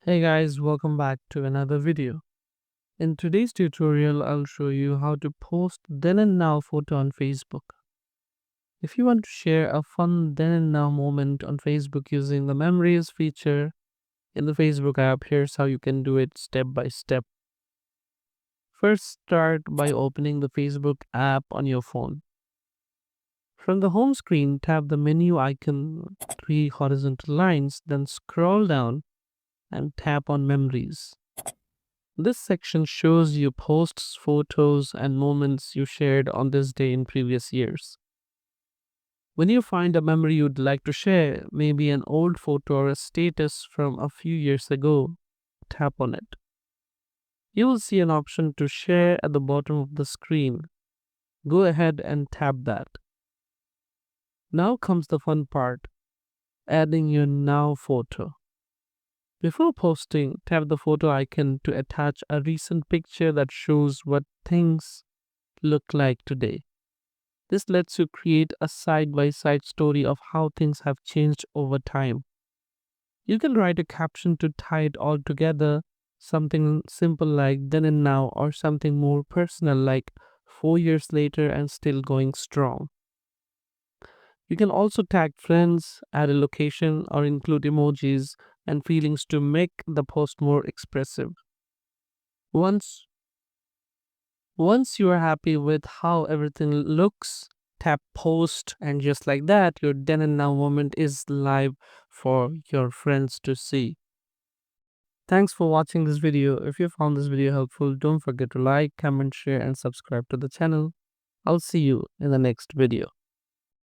Hey guys, welcome back to another video. In today's tutorial, I'll show you how to post then and now photo on Facebook. If you want to share a fun then and now moment on Facebook using the memories feature in the Facebook app, here's how you can do it step by step. First, start by opening the Facebook app on your phone. From the home screen, tap the menu icon, three horizontal lines, then scroll down and tap on Memories. This section shows you posts, photos, and moments you shared on this day in previous years. When you find a memory you'd like to share, maybe an old photo or a status from a few years ago, tap on it. You will see an option to share at the bottom of the screen. Go ahead and tap that. Now comes the fun part, adding your now photo. Before posting, tap the photo icon to attach a recent picture that shows what things look like today. This lets you create a side-by-side story of how things have changed over time. You can write a caption to tie it all together, something simple like then and now, or something more personal like 4 years later and still going strong. You can also tag friends, add a location, or include emojis and feelings to make the post more expressive. Once Once you are happy with how everything looks, tap post, and just like that, your then and now moment is live for your friends to see. Thanks for watching this video. If you found this video helpful, don't forget to like, comment, share, and subscribe to the channel. I'll see you in the next video.